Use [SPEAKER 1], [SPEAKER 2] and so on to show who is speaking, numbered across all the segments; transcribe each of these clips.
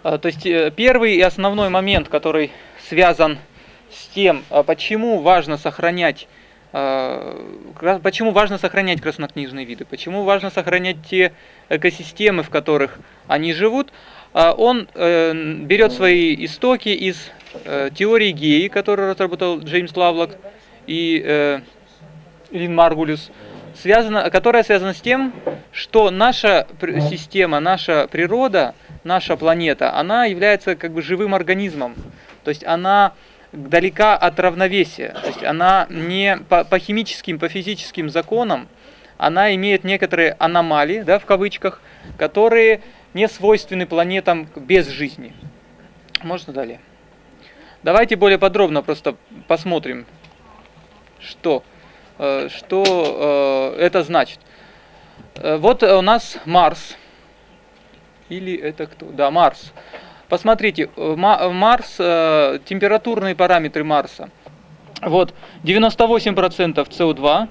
[SPEAKER 1] То есть первый и основной момент, который связан с тем, почему важно сохранять краснокнижные виды, почему важно сохранять те экосистемы, в которых они живут, он берет свои истоки из теории Геи, которую разработал Джеймс Лавлок и Лин Маргулис, которая связана с тем, что наша система, наша природа, наша планета, она является как бы живым организмом, то есть она далека от равновесия, то есть она не по химическим, по физическим законам, она имеет некоторые аномалии, да, в кавычках, которые не свойственны планетам без жизни. Можно далее? Давайте более подробно просто посмотрим, что это значит. Вот у нас Марс. Или это кто? Да, Марс. Посмотрите, Марс, температурные параметры Марса. Вот, 98% СО2,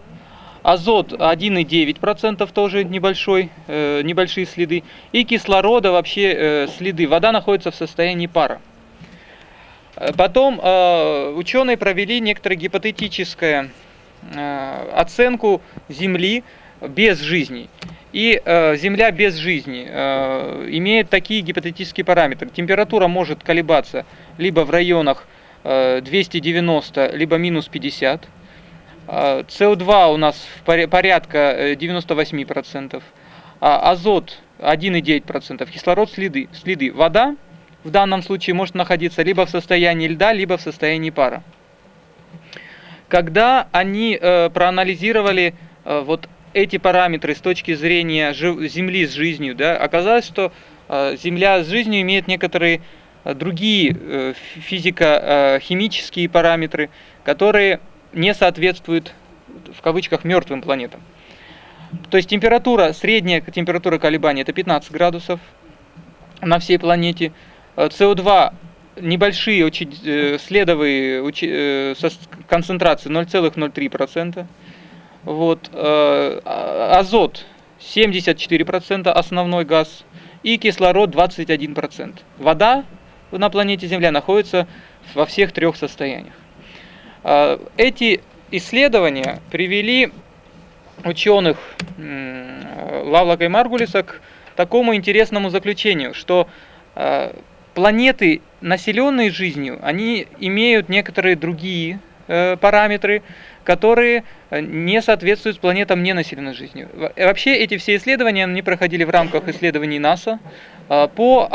[SPEAKER 1] азот 1,9%, тоже небольшие следы, и кислорода вообще следы. Вода находится в состоянии пара. Потом ученые провели некоторую гипотетическую оценку Земли без жизни. И Земля без жизни имеет такие гипотетические параметры. Температура может колебаться либо в районах 290, либо минус 50. СО2 у нас порядка 98%. Азот 1,9%. Кислород следы. Вода в данном случае может находиться либо в состоянии льда, либо в состоянии пара. Когда они проанализировали вот эти параметры с точки зрения Земли с жизнью, да, оказалось, что Земля с жизнью имеет некоторые другие физико-химические параметры, которые не соответствуют, в кавычках, мертвым планетам. То есть средняя температура колебаний это 15 градусов на всей планете. СО2 небольшие, очень следовые концентрации 0,03%. Вот, азот 74% основной газ и кислород 21%. Вода на планете Земля находится во всех трех состояниях. Эти исследования привели ученых Лавлока и Маргулиса к такому интересному заключению, что планеты, населенные жизнью, они имеют некоторые другие параметры, которые не соответствуют планетам, не населенной жизнью. Вообще эти все исследования они проходили в рамках исследований НАСА по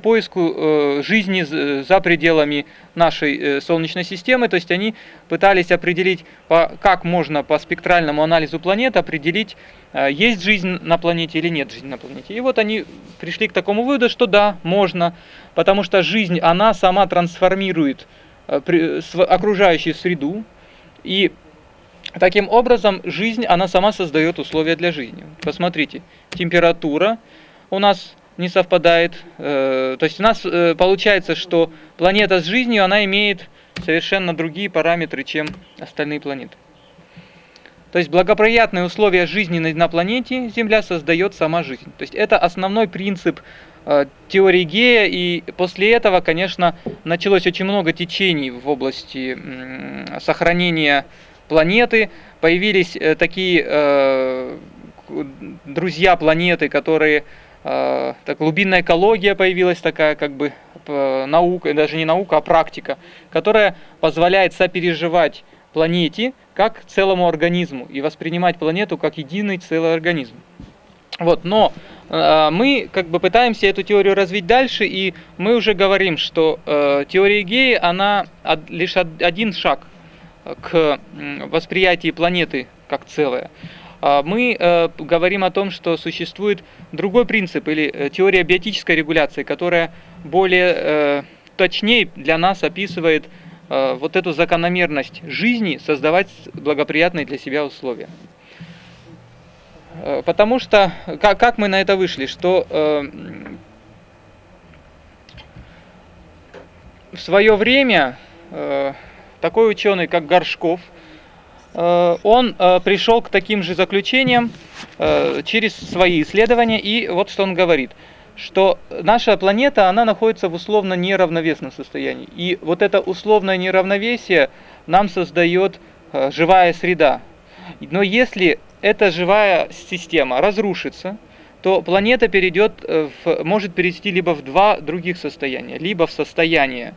[SPEAKER 1] поиску жизни за пределами нашей Солнечной системы. То есть они пытались определить, как можно по спектральному анализу планет определить, есть жизнь на планете или нет жизни на планете. И вот они пришли к такому выводу, что да, можно, потому что жизнь, она сама трансформирует окружающую среду, и таким образом жизнь, она сама создает условия для жизни. Посмотрите, температура у нас не совпадает, то есть у нас получается, что планета с жизнью, она имеет совершенно другие параметры, чем остальные планеты. То есть благоприятные условия жизни на планете Земля создает сама жизнь. То есть это основной принцип теории Гея, и после этого, конечно, началось очень много течений в области сохранения планеты. Появились такие друзья планеты, которые глубинная экология появилась, такая как бы наука, даже не наука, а практика, которая позволяет сопереживать планете как целому организму и воспринимать планету как единый целый организм. Вот, но мы как бы пытаемся эту теорию развить дальше, и мы уже говорим, что теория Геи, она лишь один шаг к восприятию планеты как целое. Мы говорим о том, что существует другой принцип, или теория биотической регуляции, которая более точнее для нас описывает вот эту закономерность жизни, создавать благоприятные для себя условия. Потому что, как мы на это вышли, что в свое время такой ученый, как Горшков, он пришел к таким же заключениям через свои исследования, и вот что он говорит. что наша планета, она находится в условно неравновесном состоянии. И вот это условное неравновесие нам создает живая среда. Но если эта живая система разрушится, то планета может перейти либо в два других состояния. Либо в состояние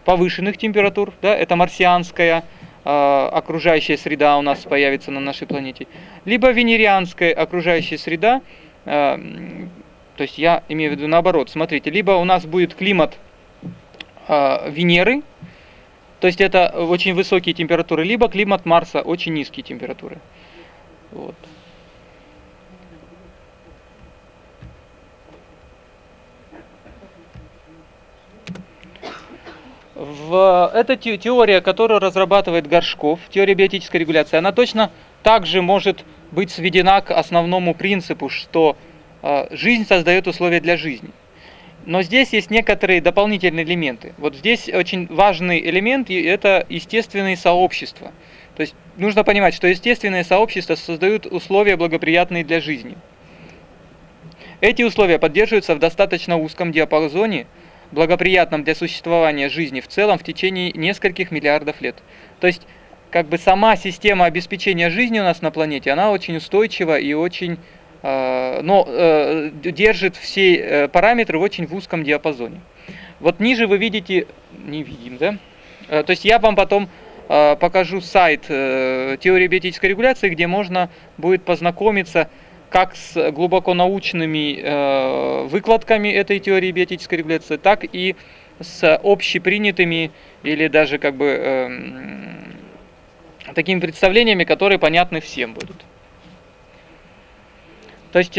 [SPEAKER 1] повышенных температур, да, это марсианская окружающая среда у нас появится на нашей планете, либо венерианская окружающая среда, то есть я имею в виду наоборот, смотрите, либо у нас будет климат Венеры, то есть это очень высокие температуры, либо климат Марса, очень низкие температуры. Вот. Эта теория, которую разрабатывает Горшков, теория биотической регуляции, она точно также может быть сведена к основному принципу, что жизнь создает условия для жизни. Но здесь есть некоторые дополнительные элементы. Вот здесь очень важный элемент – это естественные сообщества. То есть нужно понимать, что естественные сообщества создают условия, благоприятные для жизни. Эти условия поддерживаются в достаточно узком диапазоне, благоприятном для существования жизни в целом в течение нескольких миллиардов лет. То есть, как бы сама система обеспечения жизни у нас на планете, она очень устойчива и очень, держит все параметры в очень узком диапазоне. Вот ниже вы видите, не видим, да? То есть я вам потом покажу сайт теории биотической регуляции, где можно будет познакомиться как с глубоко научными выкладками этой теории биотической регуляции, так и с общепринятыми или даже как бы такими представлениями, которые понятны всем будут. То есть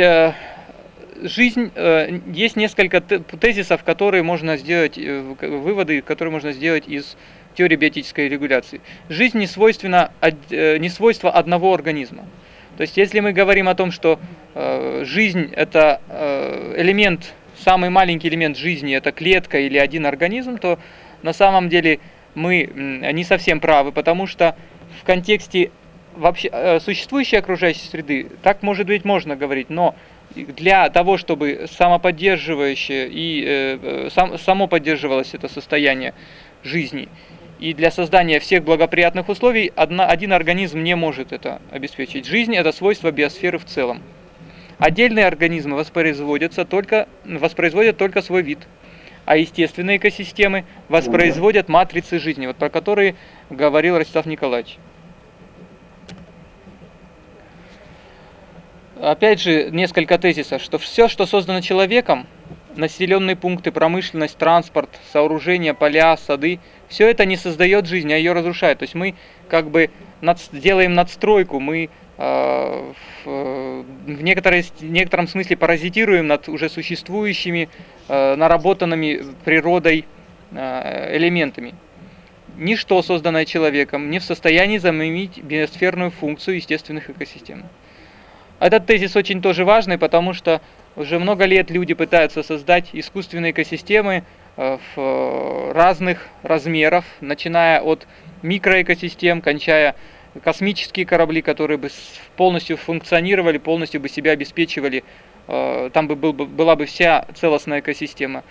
[SPEAKER 1] жизнь, есть несколько тезисов, которые можно сделать, выводы, которые можно сделать из теории биотической регуляции. Жизнь не свойство одного организма. То есть, если мы говорим о том, что жизнь – это элемент, самый маленький элемент жизни – это клетка или один организм, то на самом деле мы не совсем правы, потому что в контексте вообще существующей окружающей среды так, может быть, можно говорить, но для того, чтобы самоподдерживающее и само поддерживалось это состояние жизни, и для создания всех благоприятных условий один организм не может это обеспечить. Жизнь – это свойство биосферы в целом. Отдельные организмы воспроизводят только свой вид, а естественные экосистемы воспроизводят матрицы жизни, вот про которые говорил Ростислав Николаевич. Опять же, несколько тезисов, что все, что создано человеком, населенные пункты, промышленность, транспорт, сооружения, поля, сады, все это не создает жизнь, а ее разрушает. То есть мы как бы делаем надстройку, мы в некотором смысле паразитируем над уже существующими, наработанными природой элементами. Ничто, созданное человеком, не в состоянии заменить биосферную функцию естественных экосистем. Этот тезис очень тоже важный, потому что уже много лет люди пытаются создать искусственные экосистемы в разных размеров, начиная от микроэкосистем, кончая космические корабли, которые бы полностью функционировали, полностью бы себя обеспечивали, там бы была бы вся целостная экосистема.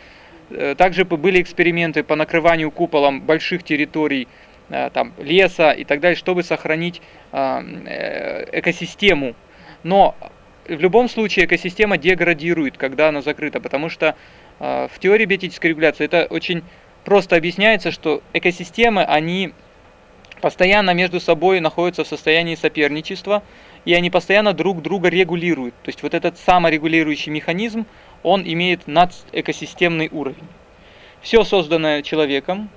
[SPEAKER 1] Также были эксперименты по накрыванию куполом больших территорий, там, леса и так далее, чтобы сохранить экосистему. Но в любом случае экосистема деградирует, когда она закрыта, потому что в теории биотической регуляции это очень просто объясняется, что экосистемы, они постоянно между собой находятся в состоянии соперничества, и они постоянно друг друга регулируют. То есть вот этот саморегулирующий механизм, он имеет надэкосистемный уровень. Все созданное человеком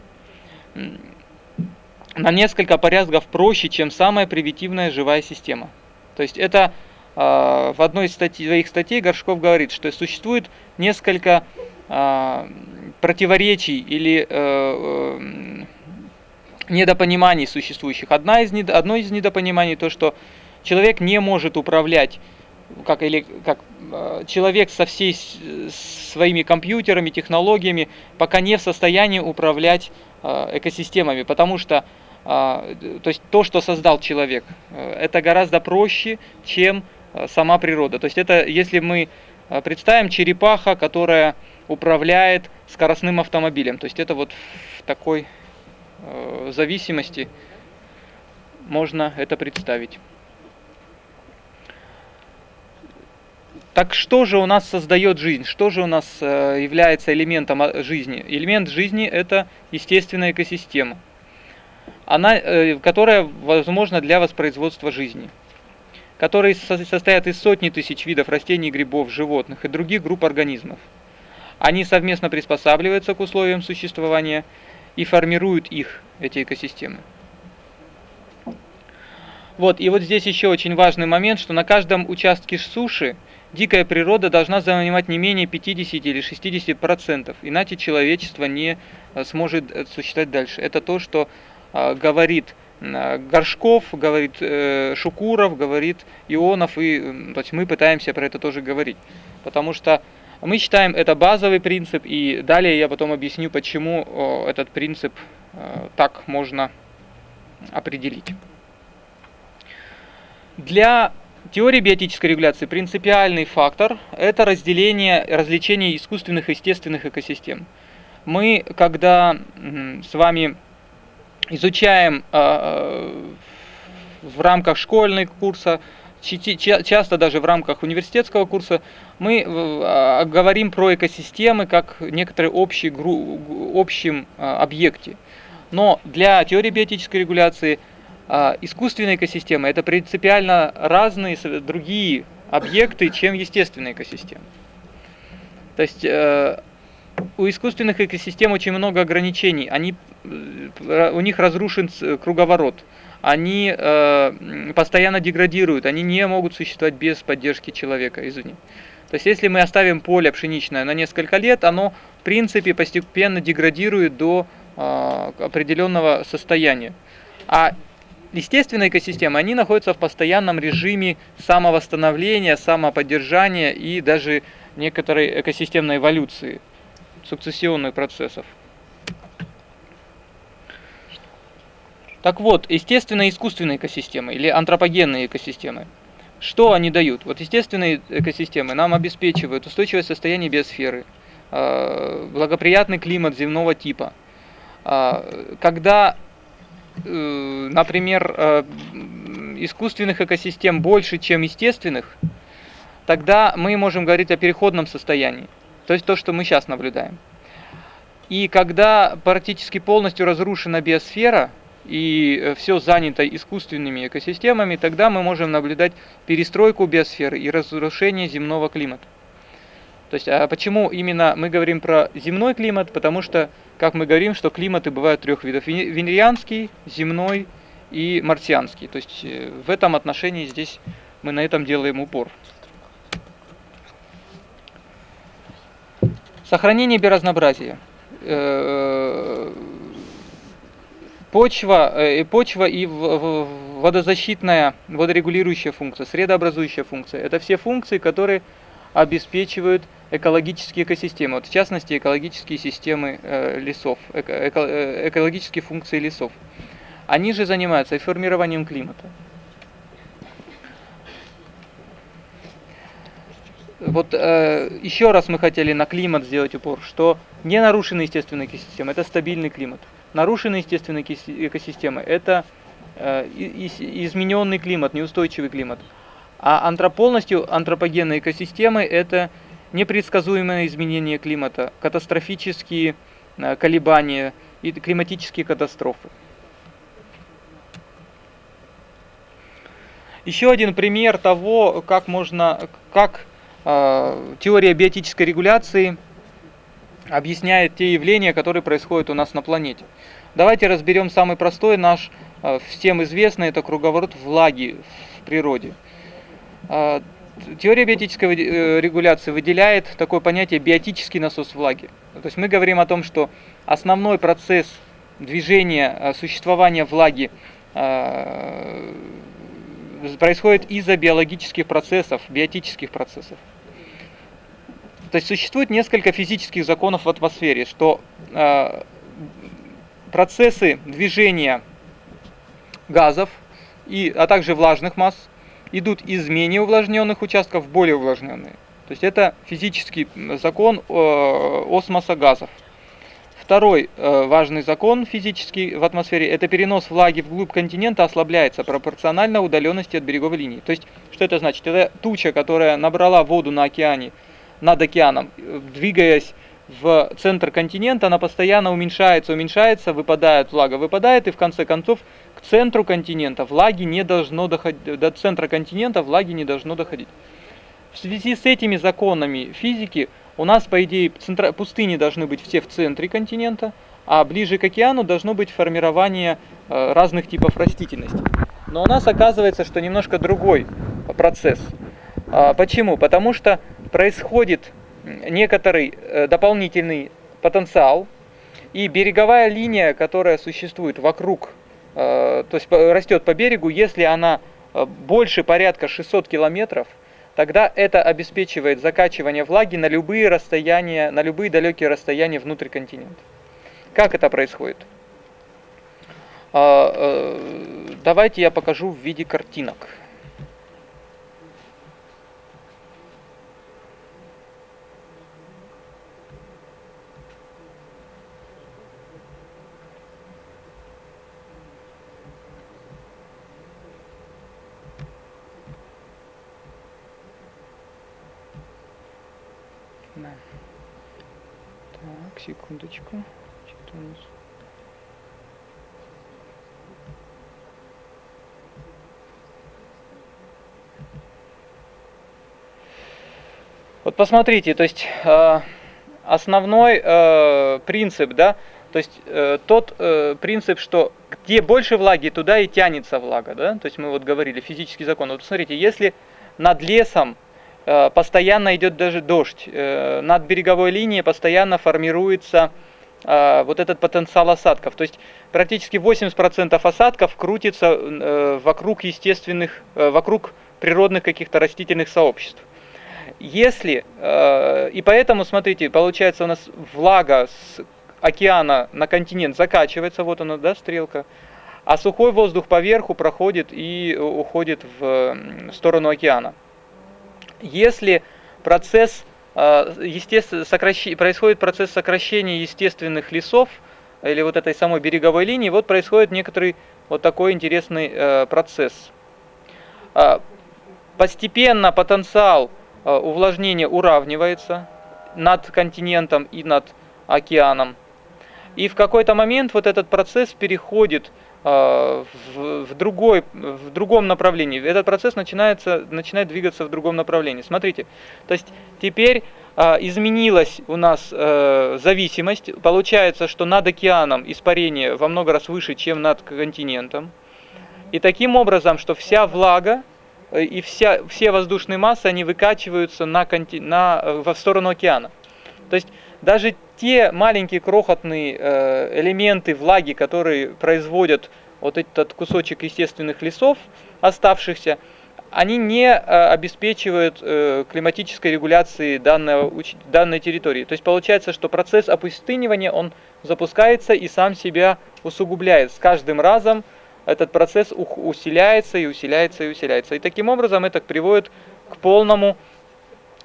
[SPEAKER 1] на несколько порядков проще, чем самая примитивная живая система. То есть это в одной из своих статей Горшков говорит, что существует несколько противоречий или недопониманий существующих. Одно из недопониманий то, что человек не может управлять, как человек со всеми своими компьютерами, технологиями, пока не в состоянии управлять экосистемами, потому что то есть то, что создал человек, это гораздо проще, чем сама природа. То есть это, если мы Представим черепаха, которая управляет скоростным автомобилем. То есть это вот в такой зависимости можно это представить. Так что же у нас создает жизнь? Что же у нас является элементом жизни? Элемент жизни – это естественная экосистема, которая возможна для воспроизводства жизни, которые состоят из сотни тысяч видов растений, грибов, животных и других групп организмов. Они совместно приспосабливаются к условиям существования и формируют их, эти экосистемы. Вот, и вот здесь еще очень важный момент, что на каждом участке суши дикая природа должна занимать не менее 50 или 60%, иначе человечество не сможет существовать дальше. Это то, что говорит Горшков, говорит Шукуров, говорит Ионов, и то есть мы пытаемся про это тоже говорить. Потому что мы считаем это базовый принцип, и далее я потом объясню, почему этот принцип так можно определить. Для теории биотической регуляции принципиальный фактор – это развлечение искусственных и естественных экосистем. Мы, когда с вами изучаем в рамках школьного курса, часто даже в рамках университетского курса, мы говорим про экосистемы как некоторые общем объекте. Но для теории биотической регуляции искусственные экосистемы – это принципиально разные другие объекты, чем естественные экосистемы. То есть у искусственных экосистем очень много ограничений, у них разрушен круговорот, они постоянно деградируют, они не могут существовать без поддержки человека извне. То есть если мы оставим поле пшеничное на несколько лет, оно в принципе постепенно деградирует до определенного состояния. А естественные экосистемы, они находятся в постоянном режиме самовосстановления, самоподдержания и даже некоторой экосистемной эволюции, сукцессионных процессов. Так вот, естественные и искусственные экосистемы или антропогенные экосистемы, что они дают? Вот естественные экосистемы нам обеспечивают устойчивое состояние биосферы, благоприятный климат земного типа. Когда например, искусственных экосистем больше, чем естественных, тогда мы можем говорить о переходном состоянии, то есть то, что мы сейчас наблюдаем. И когда практически полностью разрушена биосфера и все занято искусственными экосистемами, тогда мы можем наблюдать перестройку биосферы и разрушение земного климата. То есть, а почему именно мы говорим про земной климат? Потому что, как мы говорим, что климаты бывают трех видов: венерианский, земной и марсианский. То есть в этом отношении здесь мы на этом делаем упор. Сохранение биоразнообразия. Почва и водозащитная, водорегулирующая функция, средообразующая функция. Это все функции, которые обеспечивают экологические экосистемы, вот в частности экологические системы лесов, экологические функции лесов. Они же занимаются и формированием климата. Вот еще раз мы хотели на климат сделать упор, что не нарушенные естественные экосистемы – это стабильный климат. Нарушенные естественные экосистемы – это измененный климат, неустойчивый климат. А полностью антропогенные экосистемы – это непредсказуемое изменение климата, катастрофические колебания и климатические катастрофы. Еще один пример того, как теория биотической регуляции объясняет те явления, которые происходят у нас на планете. Давайте разберем самый простой наш, всем известный, это круговорот влаги в природе. Теория биотической регуляции выделяет такое понятие биотический насос влаги. То есть мы говорим о том, что основной процесс движения, существования влаги происходит из-за биологических процессов, биотических процессов. То есть существует несколько физических законов в атмосфере, что процессы движения газов, а также влажных масс идут из менее увлажненных участков в более увлажненные. То есть это физический закон осмоса газов. Второй важный закон физический в атмосфере – это перенос влаги вглубь континента ослабляется пропорционально удаленности от береговой линии. То есть, что это значит? Это туча, которая набрала воду на океане, над океаном, двигаясь в центр континента, она постоянно уменьшается, выпадает влага, выпадает, и в конце концов к центру континента влаги не должно доходить, до центра континента влаги не должно доходить. В связи с этими законами физики у нас, по идее, пустыни должны быть все в центре континента, а ближе к океану должно быть формирование разных типов растительности. Но у нас оказывается, что немножко другой процесс. Почему? Потому что происходит некоторый дополнительный потенциал, и береговая линия, которая существует вокруг, то есть растет по берегу, если она больше порядка 600 километров, тогда это обеспечивает закачивание влаги на любые расстояния, на любые далекие расстояния внутрь континента. Как это происходит? Давайте я покажу в виде картинок. Так, секундочку. Что-то у нас... Вот посмотрите, то есть основной принцип, да, то есть тот принцип, что где больше влаги, туда и тянется влага, да, то есть мы вот говорили, физический закон. Вот смотрите, если над лесом постоянно идет даже дождь, над береговой линией постоянно формируется вот этот потенциал осадков, то есть практически 80% осадков крутится вокруг естественных, вокруг природных каких-то растительных сообществ. Если, и поэтому, смотрите, получается у нас влага с океана на континент закачивается, вот она, да, стрелка, а сухой воздух поверху проходит и уходит в сторону океана. Если процесс, происходит процесс сокращения естественных лесов, или вот этой самой береговой линии, вот происходит некоторый вот такой интересный процесс. Постепенно потенциал увлажнение уравнивается над континентом и над океаном. И в какой-то момент вот этот процесс переходит в другом направлении. Этот процесс начинает двигаться в другом направлении. Смотрите, то есть теперь изменилась у нас зависимость. Получается, что над океаном испарение во много раз выше, чем над континентом. И таким образом, что вся влага и все воздушные массы, они выкачиваются в сторону океана. То есть даже те маленькие крохотные элементы влаги, которые производят вот этот кусочек естественных лесов, оставшихся, они не обеспечивают климатической регуляции данной территории. То есть получается, что процесс опустынивания, он запускается и сам себя усугубляет. С каждым разом этот процесс усиляется и усиляется и усиляется. И таким образом это приводит к полному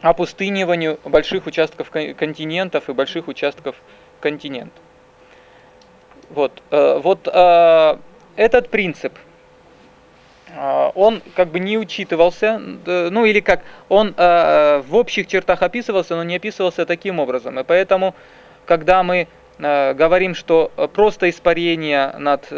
[SPEAKER 1] опустыниванию больших участков континентов и больших участков континента. Вот этот принцип, он как бы не учитывался, ну или как, он в общих чертах описывался, но не описывался таким образом. И поэтому, когда мы говорим, что просто испарение над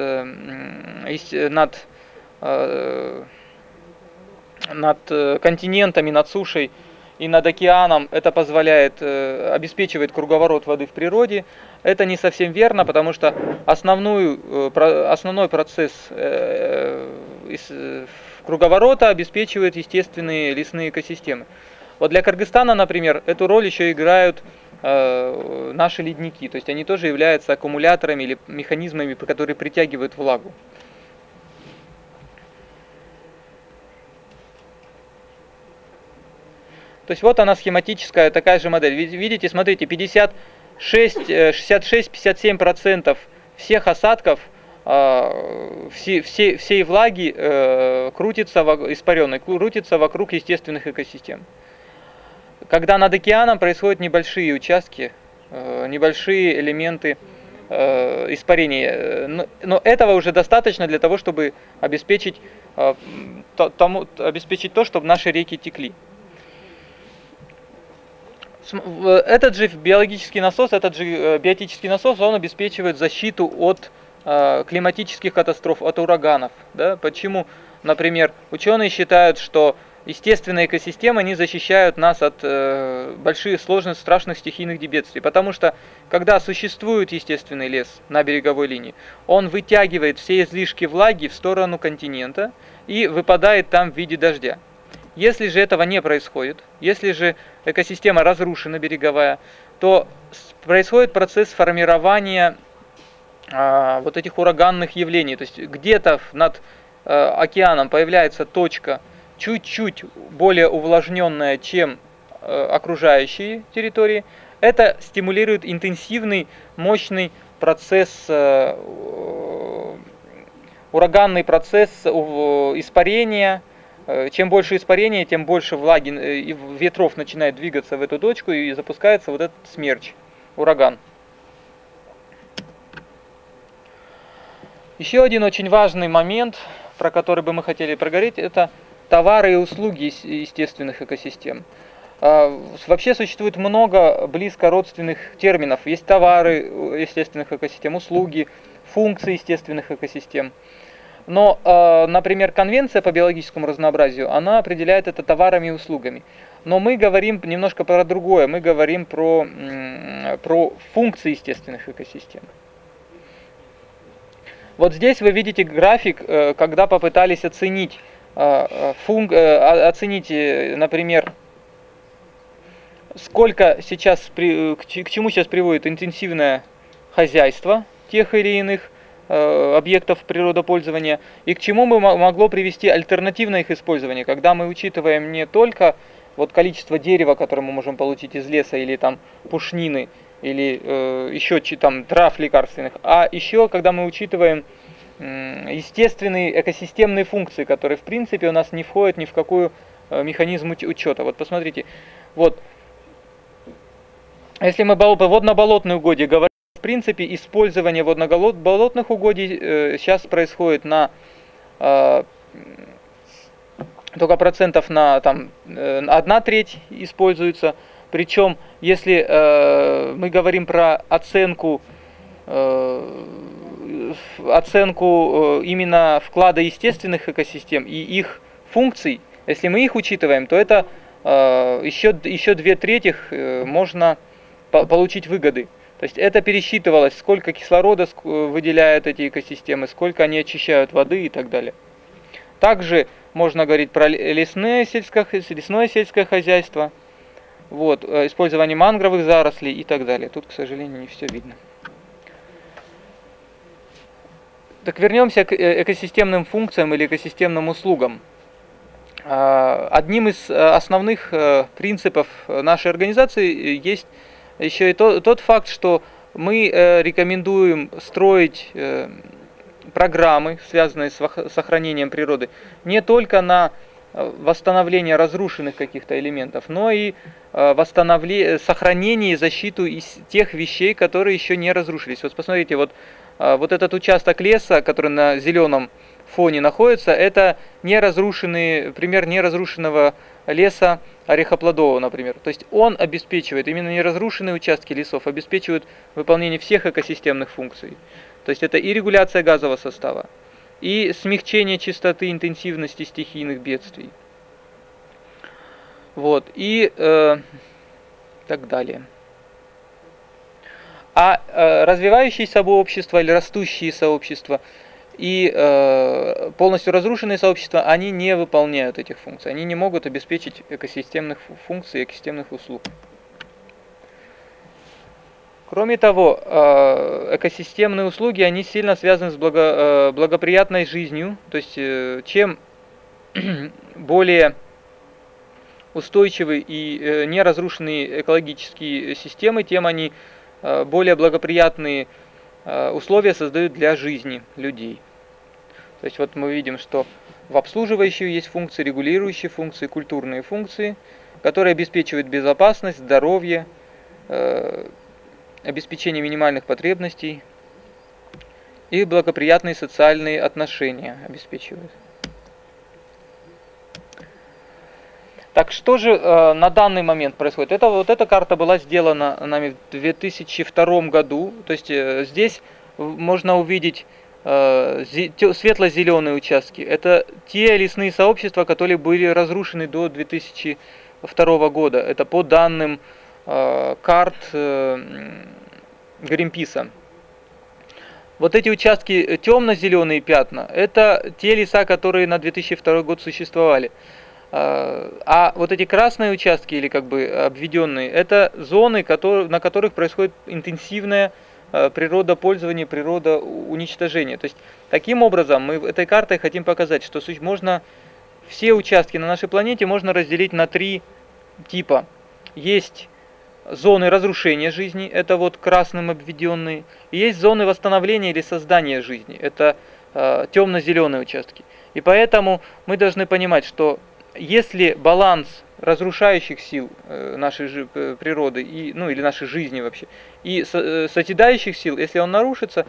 [SPEAKER 1] континентами, над сушей и над океаном, это обеспечивает круговорот воды в природе, это не совсем верно, потому что основной процесс круговорота обеспечивают естественные лесные экосистемы. Вот для Кыргызстана, например, эту роль еще играют наши ледники, то есть они тоже являются аккумуляторами или механизмами, которые притягивают влагу. То есть вот она схематическая такая же модель. Видите, смотрите, 66-57% всех осадков, всей влаги испаренной, крутится вокруг естественных экосистем. когда над океаном происходят небольшие участки, небольшие элементы испарения. Но этого уже достаточно для того, чтобы обеспечить то, чтобы наши реки текли. Этот же биологический насос, этот же биотический насос, он обеспечивает защиту от климатических катастроф, от ураганов. Да? Почему, например, ученые считают, что естественные экосистемы, они защищают нас от больших, сложных, страшных стихийных бедствий. Потому что, когда существует естественный лес на береговой линии, он вытягивает все излишки влаги в сторону континента и выпадает там в виде дождя. Если же этого не происходит, если же экосистема разрушена береговая, то происходит процесс формирования вот этих ураганных явлений. То есть где-то над океаном появляется точка чуть-чуть более увлажненная, чем окружающие территории. Это стимулирует интенсивный, мощный процесс, ураганный процесс испарения. Чем больше испарения, тем больше влаги и ветров начинает двигаться в эту точку, и запускается вот этот смерч, ураган. Еще один очень важный момент, про который бы мы хотели проговорить, это товары и услуги естественных экосистем. Вообще существует много близко родственных терминов. Есть товары естественных экосистем, услуги, функции естественных экосистем. Но, например, Конвенция по биологическому разнообразию, она определяет это товарами и услугами. Но мы говорим немножко про другое, мы говорим про функции естественных экосистем. Вот здесь вы видите график, когда попытались оценить, например, сколько сейчас, к чему сейчас приводит интенсивное хозяйство тех или иных объектов природопользования, и к чему могло привести альтернативное их использование, когда мы учитываем не только вот количество дерева, которое мы можем получить из леса, или там пушнины, или еще там трав лекарственных, а еще когда мы учитываем естественные экосистемные функции, которые в принципе у нас не входят ни в какой механизм учета. Вот посмотрите, вот если мы по водно-болотной угодье говорим, в принципе, использование водно-болотных угодий сейчас происходит на только процентов на там 1/3 используется. Причем, если мы говорим про оценку именно вклада естественных экосистем и их функций, если мы их учитываем, то это еще 2/3 можно получить выгоды. То есть это пересчитывалось, сколько кислорода выделяют эти экосистемы, сколько они очищают воды и так далее. Также можно говорить про лесное сельское хозяйство, вот, использование мангровых зарослей и так далее. Тут, к сожалению, не все видно. Так вернемся к экосистемным функциям или экосистемным услугам. Одним из основных принципов нашей организации есть еще и тот факт, что мы рекомендуем строить программы, связанные с сохранением природы, не только на восстановление разрушенных каких-то элементов, но и сохранение и защиту из тех вещей, которые еще не разрушились. Вот посмотрите, вот этот участок леса, который на зеленом фоне находится, это пример неразрушенного леса орехоплодового, например. То есть он обеспечивает, именно неразрушенные участки лесов обеспечивают выполнение всех экосистемных функций. То есть это и регуляция газового состава, и смягчение частоты интенсивности стихийных бедствий. Вот, и так далее. А развивающиеся сообщества или растущие сообщества и полностью разрушенные сообщества, они не выполняют этих функций. Они не могут обеспечить экосистемных функций, экосистемных услуг. Кроме того, экосистемные услуги, они сильно связаны с благоприятной жизнью. То есть, чем более устойчивые и неразрушенные экологические системы, тем они более благоприятные условия создают для жизни людей. То есть вот мы видим, что в обслуживающей есть функции, регулирующие функции, культурные функции. которые обеспечивают безопасность, здоровье, обеспечение минимальных потребностей и благоприятные социальные отношения обеспечивают. Так что же на данный момент происходит? Эта карта была сделана нами в 2002 году. То есть здесь можно увидеть светло-зеленые участки. Это те лесные сообщества, которые были разрушены до 2002 года. Это по данным карт Гринписа. Вот эти участки, темно-зеленые пятна, это те леса, которые на 2002 год существовали. А вот эти красные участки, или как бы обведенные, это зоны, на которых происходит интенсивное природопользование, природоуничтожение. То есть, таким образом, мы этой картой хотим показать, что можно все участки на нашей планете можно разделить на три типа. Есть зоны разрушения жизни, это вот красным обведенные, и есть зоны восстановления или создания жизни, это темно-зеленые участки. И поэтому мы должны понимать, что если баланс разрушающих сил нашей природы, или нашей жизни вообще, и созидающих сил, если он нарушится,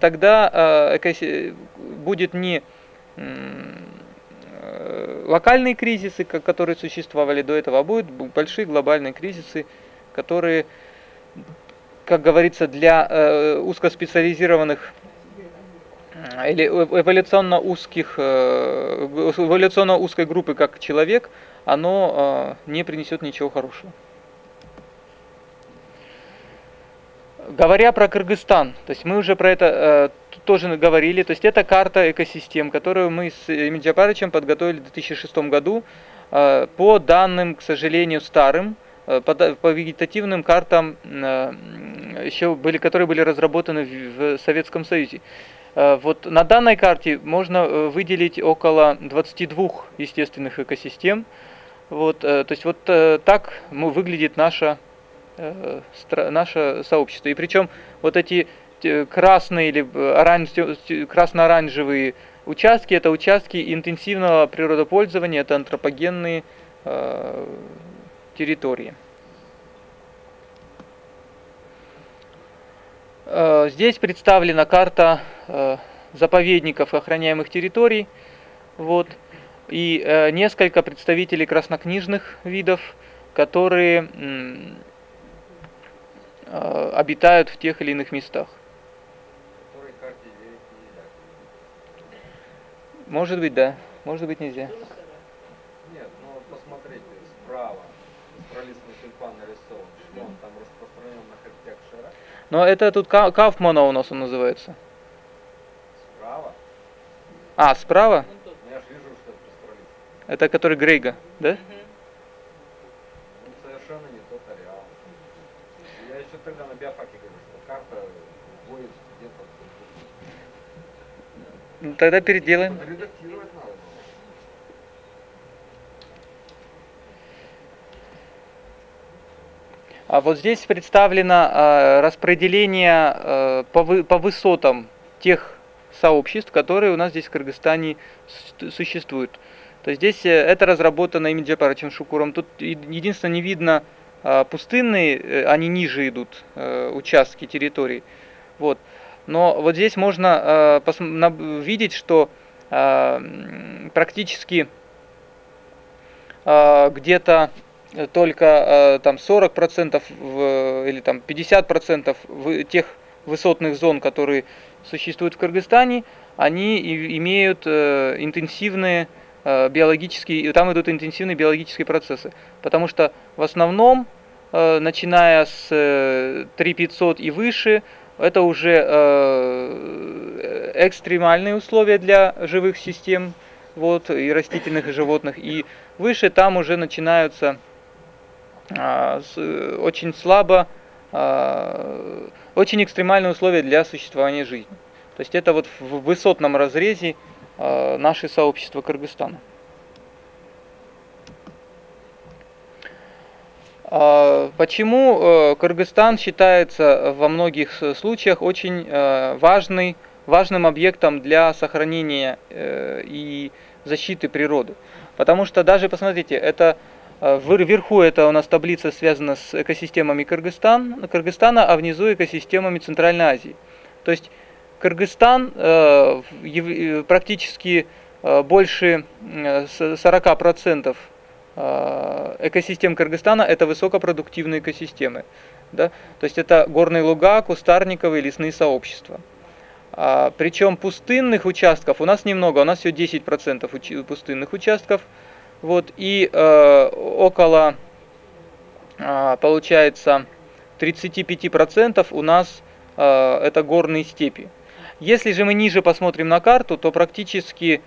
[SPEAKER 1] тогда будет не локальные кризисы, которые существовали до этого, а будут большие глобальные кризисы, которые, как говорится, для узкоспециализированных или эволюционно узкой группы, как человек, оно не принесет ничего хорошего. Говоря про Кыргызстан, то есть мы уже про это тоже говорили, то есть это карта экосистем, которую мы с Эмиль Джапаровичем подготовили в 2006 году по данным, к сожалению, старым, по вегетативным картам, которые были разработаны в Советском Союзе. Вот на данной карте можно выделить около 22 естественных экосистем. Вот, то есть вот так выглядит наше сообщество. И причем вот эти красные или красно-оранжевые участки, это участки интенсивного природопользования, это антропогенные территории. Здесь представлена карта заповедников и охраняемых территорий. Вот, и несколько представителей краснокнижных видов, которые обитают в тех или иных местах. Может быть, да. Может быть, нельзя.
[SPEAKER 2] Нет, ну посмотрите, справа австралийский тюльпан нарисован. Что он там распространен на хребте Акшера?
[SPEAKER 1] Но это тут Кауфмана у нас он называется.
[SPEAKER 2] Справа?
[SPEAKER 1] А, справа?
[SPEAKER 2] Ну, я же вижу, что это австралийский.
[SPEAKER 1] Это который Грейга, да?
[SPEAKER 2] Он совершенно не тот ареал. Я еще тогда на биофаке говорю, что карта вводит студентов.
[SPEAKER 1] Ну, тогда переделаем.
[SPEAKER 2] Редактировать надо было.
[SPEAKER 1] А вот здесь представлено распределение по высотам тех сообществ, которые у нас здесь в Кыргызстане существуют. То есть здесь это разработано Эмиль Джапаровичем Шукуром. Тут единственное, не видно пустынные, они ниже идут, участки территорий. Вот. Но вот здесь можно видеть, что практически где-то только там 40% или там 50% тех высотных зон, которые существуют в Кыргызстане, они имеют интенсивные биологические, там идут интенсивные биологические процессы. Потому что в основном, начиная с 3500 и выше, это уже экстремальные условия для живых систем, вот, и растительных, и животных. И выше там уже начинаются очень слабо, очень экстремальные условия для существования жизни. То есть это вот в высотном разрезе наше сообщество Кыргызстана. Почему Кыргызстан считается во многих случаях очень важным объектом для сохранения и защиты природы? Потому что даже, посмотрите, это Вверху это у нас таблица связана с экосистемами Кыргызстана, а внизу экосистемами Центральной Азии. То есть Кыргызстан практически больше 40% экосистем Кыргызстана это высокопродуктивные экосистемы. Да? То есть это горные луга, кустарниковые, лесные сообщества. Причем пустынных участков у нас немного, у нас всего 10% пустынных участков. Вот, и около, получается, 35% у нас это горные степи. Если же мы ниже посмотрим на карту, то практически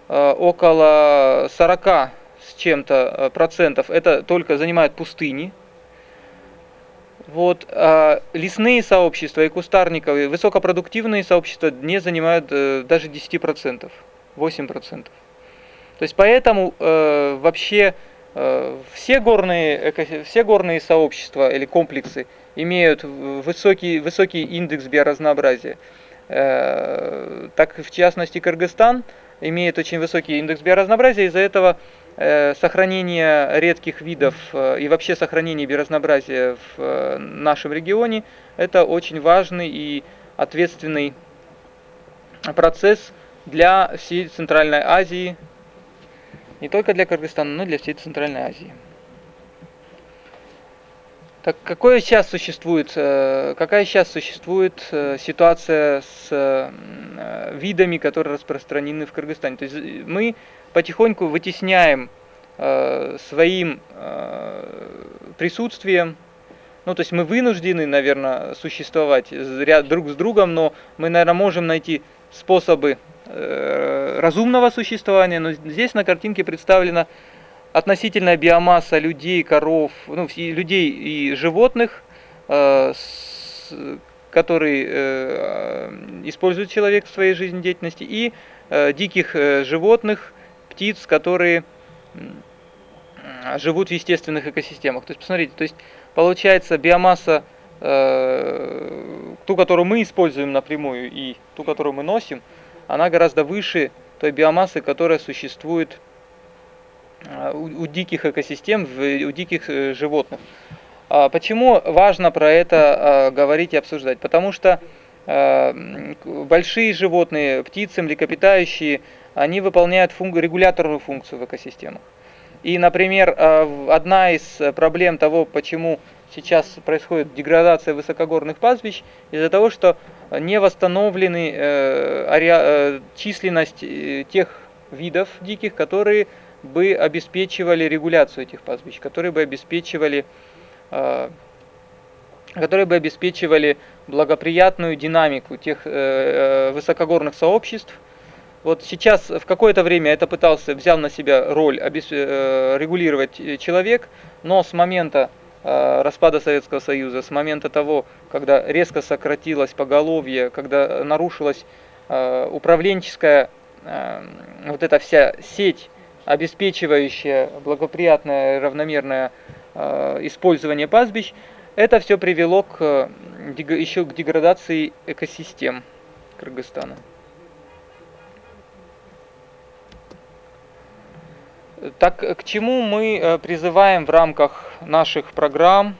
[SPEAKER 1] около 40 с чем-то процентов это только занимают пустыни. Вот, лесные сообщества и кустарниковые, высокопродуктивные сообщества не занимают даже 10%, 8%. То есть поэтому вообще все горные сообщества или комплексы имеют высокий индекс биоразнообразия. Так в частности Кыргызстан имеет очень высокий индекс биоразнообразия, из-за этого сохранение редких видов и вообще сохранение биоразнообразия в нашем регионе это очень важный и ответственный процесс для всей Центральной Азии, не только для Кыргызстана, но и для всей Центральной Азии. Так какая сейчас существует ситуация с видами, которые распространены в Кыргызстане? То есть мы потихоньку вытесняем своим присутствием, ну то есть мы вынуждены, наверное, существовать друг с другом, но мы, наверное, можем найти способы разумного существования, но здесь на картинке представлена относительная биомасса людей, коров, людей и животных, которые использует человек в своей жизнедеятельности, и диких животных, птиц, которые живут в естественных экосистемах. То есть, посмотрите, то есть получается биомасса, ту, которую мы используем напрямую, и ту, которую мы носим, она гораздо выше той биомассы, которая существует у диких экосистем, у диких животных. Почему важно про это говорить и обсуждать? Потому что большие животные, птицы, млекопитающие, они выполняют регуляторную функцию в экосистемах. И, например, одна из проблем того, почему сейчас происходит деградация высокогорных пастбищ, из-за того, что не восстановлены численность тех видов диких, которые бы обеспечивали регуляцию этих пастбищ, которые бы обеспечивали благоприятную динамику тех высокогорных сообществ. Вот сейчас в какое-то время это взял на себя роль регулировать человек, но с момента распада Советского Союза, с момента того, когда резко сократилось поголовье, когда нарушилась управленческая вот эта вся сеть, обеспечивающая благоприятное равномерное использование пастбищ, это все привело еще к деградации экосистем Кыргызстана. Так, к чему мы призываем в рамках наших программ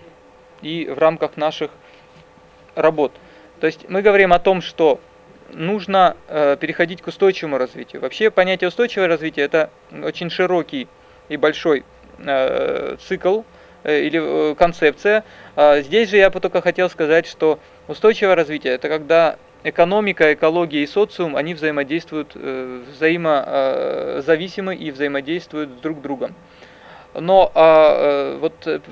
[SPEAKER 1] и в рамках наших работ? То есть мы говорим о том, что нужно переходить к устойчивому развитию. Вообще понятие устойчивого развития это очень широкий и большой цикл или концепция. Здесь же я бы только хотел сказать, что устойчивое развитие это когда экономика, экология и социум, они взаимодействуют, взаимозависимы и взаимодействуют друг с другом. Но вот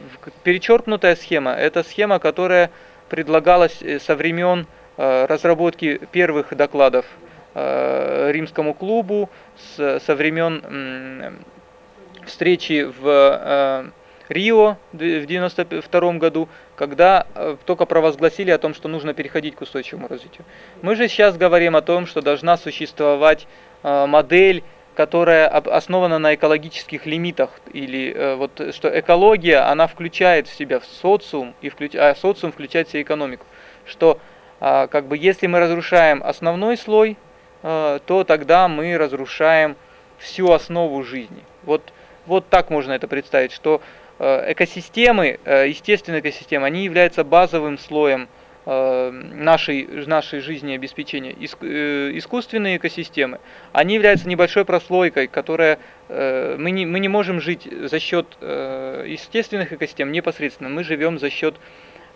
[SPEAKER 1] перечеркнутая схема, это схема, которая предлагалась со времен разработки первых докладов Римскому клубу, со времен встречи в Рио в 1992 году, когда только провозгласили о том, что нужно переходить к устойчивому развитию. Мы же сейчас говорим о том, что должна существовать модель, которая основана на экологических лимитах, или вот что экология, она включает в себя социум, а социум включает в себя экономику. Что как бы если мы разрушаем основной слой, то тогда мы разрушаем всю основу жизни. Вот Вот так можно это представить, что экосистемы, естественные экосистемы, они являются базовым слоем нашей жизнеобеспечения. Искусственные экосистемы, они являются небольшой прослойкой, которая мы не можем жить за счет естественных экосистем непосредственно, мы живем за счет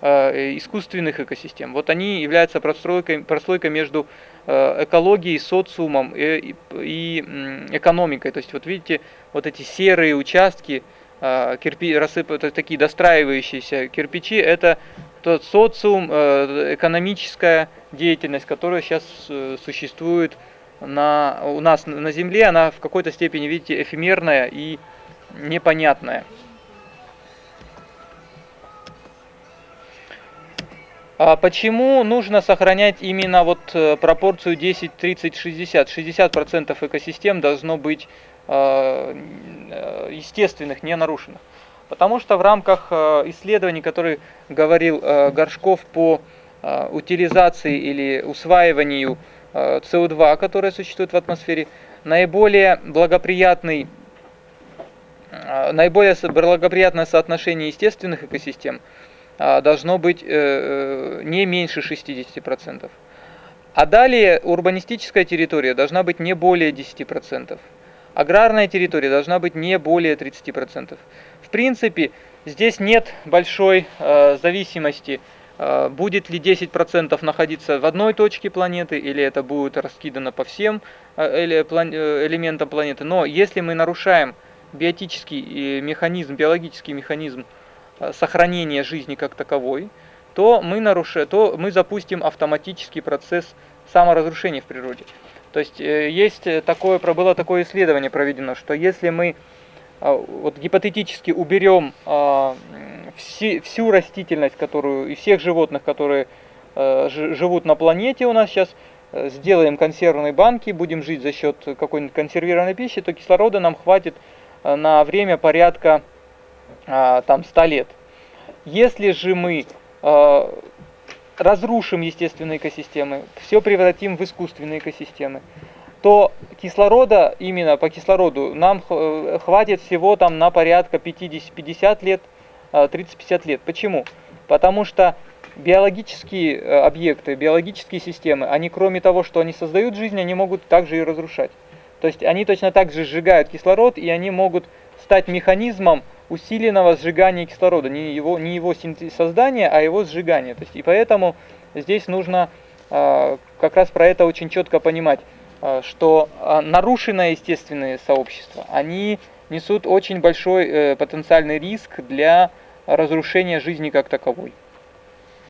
[SPEAKER 1] искусственных экосистем. Вот они являются прослойкой между экологией, социумом и экономикой. То есть вот видите, вот эти серые участки, такие достраивающиеся кирпичи, это тот социум, экономическая деятельность, которая сейчас существует у нас на Земле, она в какой-то степени, видите, эфемерная и непонятная. А почему нужно сохранять именно вот пропорцию 10, 30, 60? 60% экосистем должно быть естественных, не нарушенных. Потому что в рамках исследований, которые говорил Горшков по утилизации или усваиванию СО2, которое существует в атмосфере, наиболее благоприятное соотношение естественных экосистем должно быть не меньше 60%. А далее урбанистическая территория должна быть не более 10%. Аграрная территория должна быть не более 30%. В принципе, здесь нет большой зависимости, будет ли 10% находиться в одной точке планеты, или это будет раскидано по всем элементам планеты. Но если мы нарушаем биологический механизм сохранения жизни как таковой, то мы запустим автоматический процесс саморазрушения в природе. То есть было такое исследование проведено, что если мы вот гипотетически уберем всю растительность, и всех животных, которые живут на планете у нас сейчас, сделаем консервные банки, будем жить за счет какой-нибудь консервированной пищи, то кислорода нам хватит на время порядка 100 лет. Если же мы разрушим естественные экосистемы, все превратим в искусственные экосистемы, то кислорода, именно по кислороду, нам хватит всего на порядка 50 лет, 30-50 лет. Почему? Потому что биологические объекты, биологические системы, они кроме того, что они создают жизнь, они могут также и разрушать. То есть они точно так же сжигают кислород, и они могут стать механизмом усиленного сжигания кислорода, не его создания, а его сжигания. То есть, и поэтому здесь нужно как раз про это очень четко понимать, что нарушенные естественные сообщества, они несут очень большой потенциальный риск для разрушения жизни как таковой.